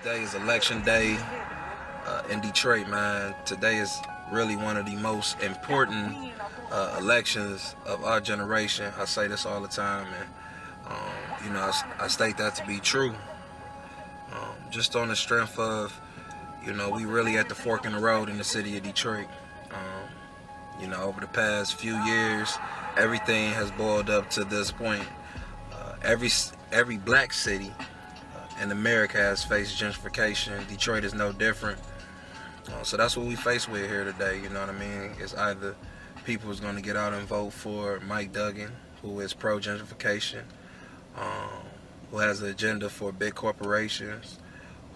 Today is election day in Detroit, man. Today is really one of the most important elections of our generation. I say this all the time, and I state that to be true. Just on the strength of, we really at the fork in the road in the city of Detroit. Over the past few years, everything has boiled up to this point. Every black city in America has faced gentrification. Detroit is no different. So that's what we face with here today. You know what I mean? It's either people is going to get out and vote for Mike Duggan, who is pro-gentrification, who has an agenda for big corporations,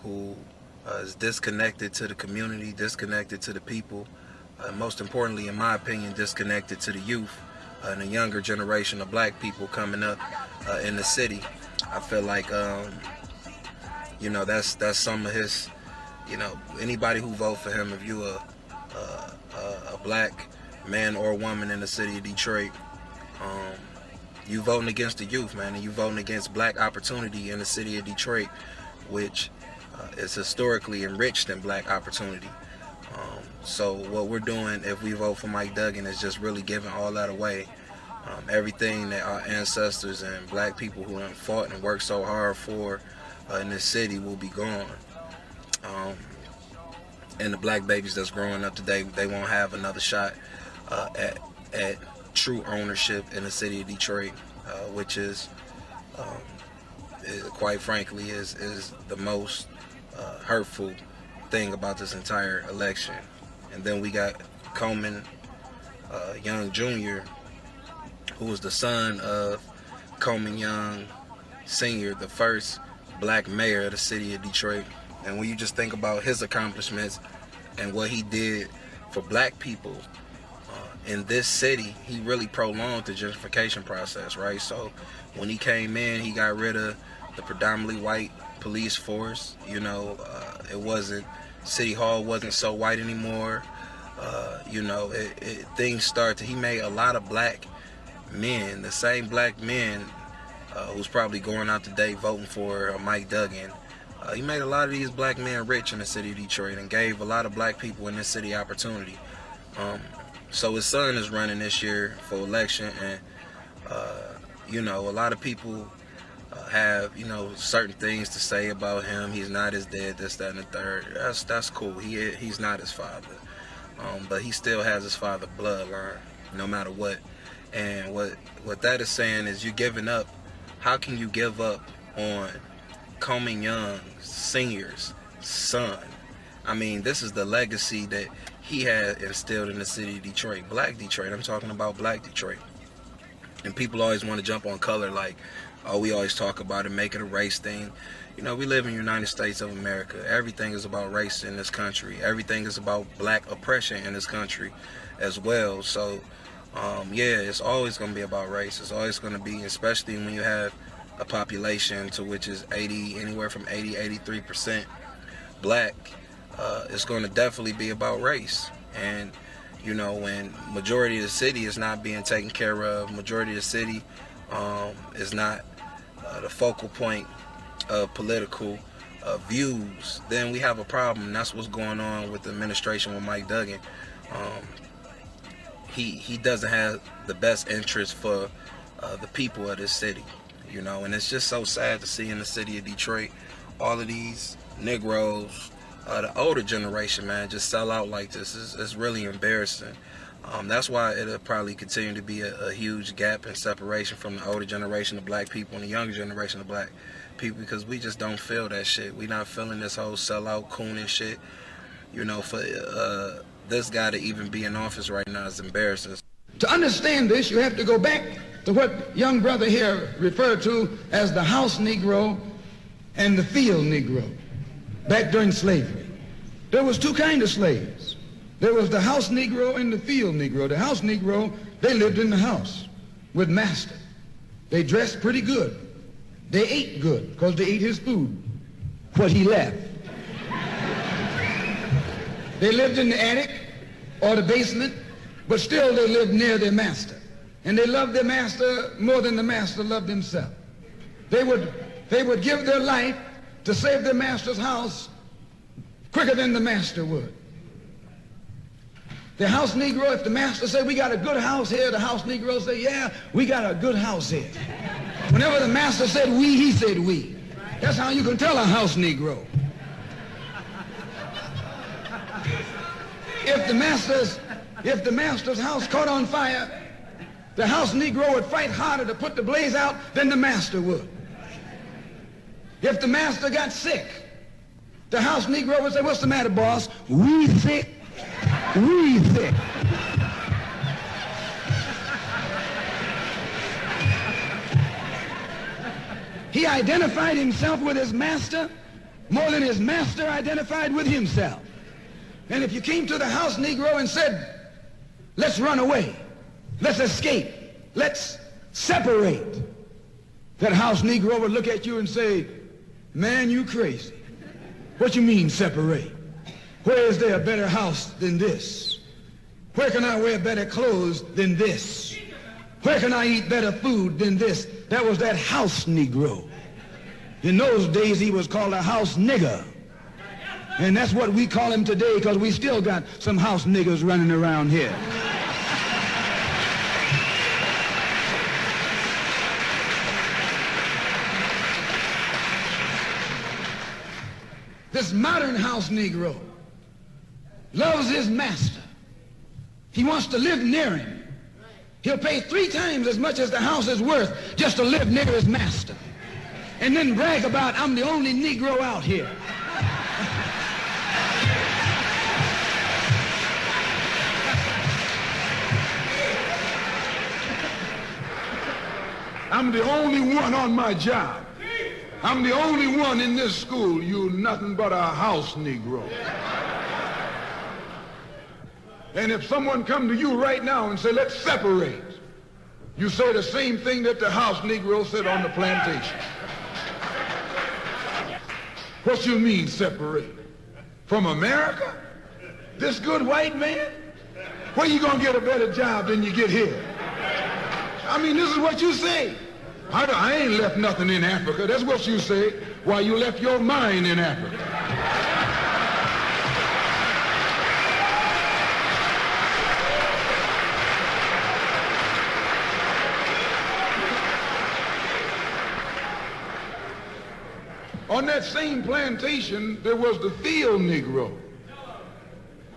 who is disconnected to the community, disconnected to the people, most importantly, in my opinion, disconnected to the youth and the younger generation of black people coming up in the city. I feel like, that's some of his, anybody who vote for him, if you a black man or woman in the city of Detroit, you voting against the youth, man, and you voting against black opportunity in the city of Detroit, which is historically enriched in black opportunity. So what we're doing if we vote for Mike Duggan is just really giving all that away. Everything that our ancestors and black people who have fought and worked so hard for in this city will be gone. And the black babies that's growing up today, they won't have another shot at true ownership in the city of Detroit, which is quite frankly, is the most hurtful thing about this entire election. And then we got Coleman Young Jr., who was the son of Coleman Young Sr., the first black mayor of the city of Detroit. And when you just think about his accomplishments and what he did for black people in this city, he really prolonged the gentrification process, right? So when he came in, he got rid of the predominantly white police force. It wasn't, City Hall wasn't so white anymore. Things started, he made a lot of black men, the same black men who's probably going out today voting for Mike Duggan. He made a lot of these black men rich in the city of Detroit and gave a lot of black people in this city opportunity. So his son is running this year for election, and a lot of people have certain things to say about him. He's not his dad, this, that, and the third. That's cool. He's not his father, but he still has his father bloodline, no matter what. And what that is saying is, you're giving up. How can you give up on Coleman Young Sr.'s son? I mean, this is the legacy that he had instilled in the city of Detroit, black Detroit. I'm talking about black Detroit. And people always want to jump on color, like, oh, we always talk about it, make it a race thing. We live in the United States of America. Everything is about race in this country. Everything is about black oppression in this country as well. So, it's always going to be about race. It's always going to be, especially when you have a population to which is anywhere from 83% black. It's going to definitely be about race. And, when majority of the city is not being taken care of, majority of the city is not the focal point of political views, then we have a problem. And that's what's going on with the administration with Mike Duggan. He doesn't have the best interest for the people of this city, and it's just so sad to see in the city of Detroit all of these Negroes, the older generation, man, just sell out like this. It's really embarrassing. That's why it'll probably continue to be a huge gap and separation from the older generation of black people and the younger generation of black people, because we just don't feel that shit. We not feeling this whole sellout cooning shit. For this guy to even be in office right now is embarrassing. To understand this, you have to go back to what young brother here referred to as the house Negro and the field Negro. Back during slavery, there was two kinds of slaves. There was the house Negro and the field Negro. The house Negro, they lived in the house with master. They dressed pretty good. They ate good because they ate his food, what he left. They lived in the attic or the basement, but still they lived near their master. And they loved their master more than the master loved himself. They would give their life to save their master's house quicker than the master would. The house Negro, if the master said, we got a good house here, the house Negro say, yeah, we got a good house here. Whenever the master said we, he said we. That's how you can tell a house Negro. If the master's house caught on fire, the house Negro would fight harder to put the blaze out than the master would. If the master got sick, the house Negro would say, what's the matter, boss? We sick. We sick. He identified himself with his master more than his master identified with himself. And if you came to the house Negro and said, let's run away, let's escape, let's separate, that house Negro would look at you and say, man, you crazy. What you mean separate? Where is there a better house than this? Where can I wear better clothes than this? Where can I eat better food than this? That was that house Negro. In those days, he was called a house nigger. And that's what we call him today, because we still got some house niggers running around here. This modern house Negro loves his master. He wants to live near him. He'll pay 3 times as much as the house is worth just to live near his master. And then brag about, I'm the only Negro out here. I'm the only one on my job. I'm the only one in this school. You're nothing but a house Negro. And if someone come to you right now and say, let's separate, you say the same thing that the house Negro said on the plantation. What you mean separate? From America? This good white man? Where you gonna get a better job than you get here? I mean, this is what you say. I ain't left nothing in Africa. That's what you say, while you left your mind in Africa. On that same plantation, there was the field Negro.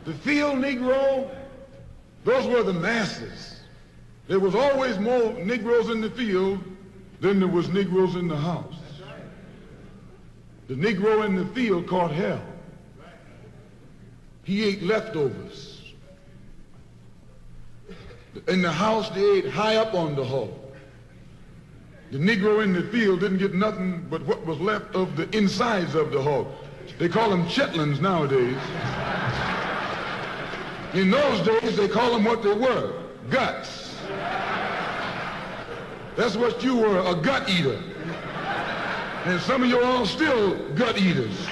The field Negro, those were the masses. There was always more Negroes in the field than there was Negroes in the house. The Negro in the field caught hell. He ate leftovers. In the house, they ate high up on the hog. The Negro in the field didn't get nothing but what was left of the insides of the hog. They call them chitlins nowadays. In those days, they call them what they were, guts. That's what you were, a gut eater. And some of you all still gut eaters.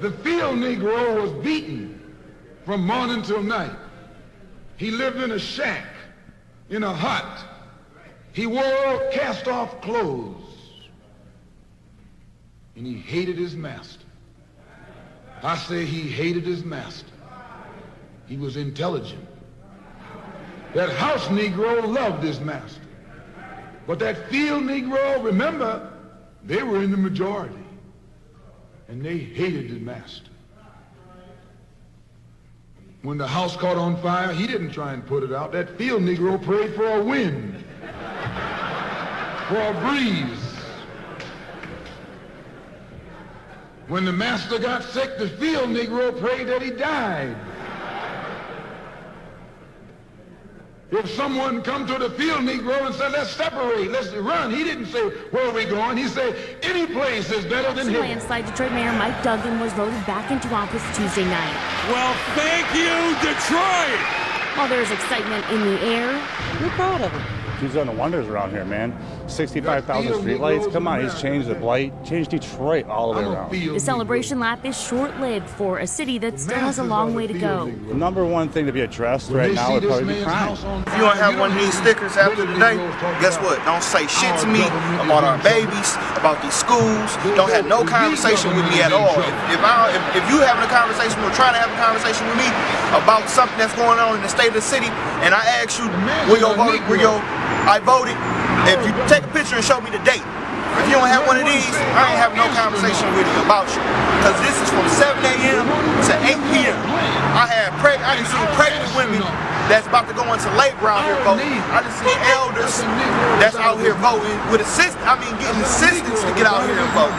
The field Negro was beaten from morning till night. He lived in a shack, in a hut. He wore cast-off clothes. And he hated his master. I say he hated his master. He was intelligent. That house Negro loved his master. But that field Negro, remember, they were in the majority. And they hated the master. When the house caught on fire, he didn't try and put it out. That field Negro prayed for a wind, for a breeze. When the master got sick, the field Negro prayed that he died. If someone come to the field Negro and said, let's separate, let's run, he didn't say, where are we going? He said, any place is better than here. Landslide, Detroit Mayor Mike Duggan was voted back into office Tuesday night. Well, thank you, Detroit! While there's excitement in the air, We're proud of him. He's done wonders around here, man. 65,000 streetlights. Come on, he's changed the blight, changed Detroit all the way around. The celebration lap is short-lived for a city that still has a long way to go. The number one thing to be addressed right now would probably be crime. If you don't have one of these stickers after today, guess what? Don't say shit to me about our babies, about these schools. Don't have no conversation with me at all. If you having a conversation or trying to have a conversation with me about something that's going on in the state of the city, and I ask you I voted, if you take a picture and show me the date, if you don't have one of these, I ain't having no conversation with you about you. Because this is from 7 a.m. to 8 p.m. I done seen pregnant women that's about to go into labor out here voting. I done seen elders that's out here voting with getting assistance to get out here and vote.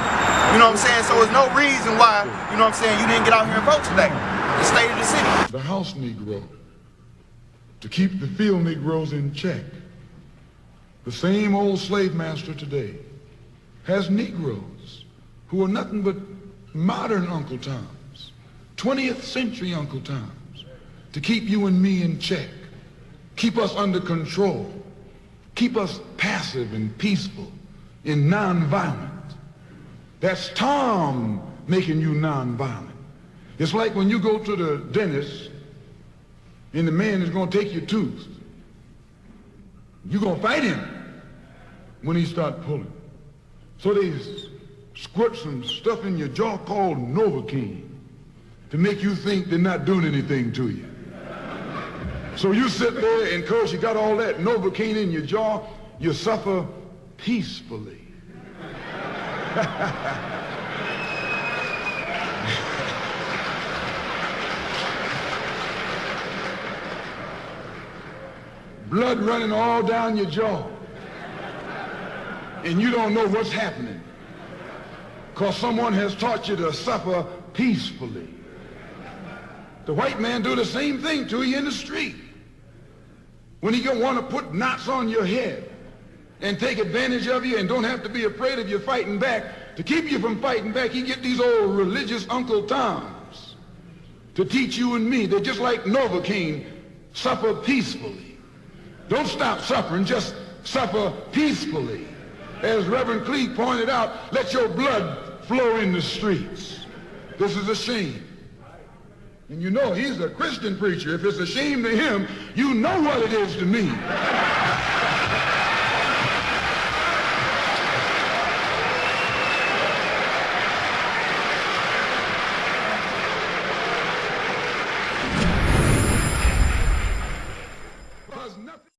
You know what I'm saying? So there's no reason why, you know what I'm saying, you didn't get out here and vote today. The state of the city. The house Negro, to keep the field Negroes in check. The same old slave master today has Negroes who are nothing but modern Uncle Toms, 20th century Uncle Toms, to keep you and me in check, keep us under control, keep us passive and peaceful and nonviolent. That's Tom making you nonviolent. It's like when you go to the dentist and the man is going to take your tooth. You're going to fight him when he starts pulling. So they squirt some stuff in your jaw called Novocaine to make you think they're not doing anything to you. So you sit there, and because you got all that Novocaine in your jaw, you suffer peacefully. Blood running all down your jaw. And you don't know what's happening. Because someone has taught you to suffer peacefully. The white man do the same thing to you in the street. When he want to put knots on your head and take advantage of you and don't have to be afraid of you fighting back, to keep you from fighting back, he get these old religious Uncle Toms to teach you and me. They're just like Novocaine, suffer peacefully. Don't stop suffering, just suffer peacefully. As Reverend Cleave pointed out, let your blood flow in the streets. This is a shame. And you know, he's a Christian preacher. If it's a shame to him, you know what it is to me.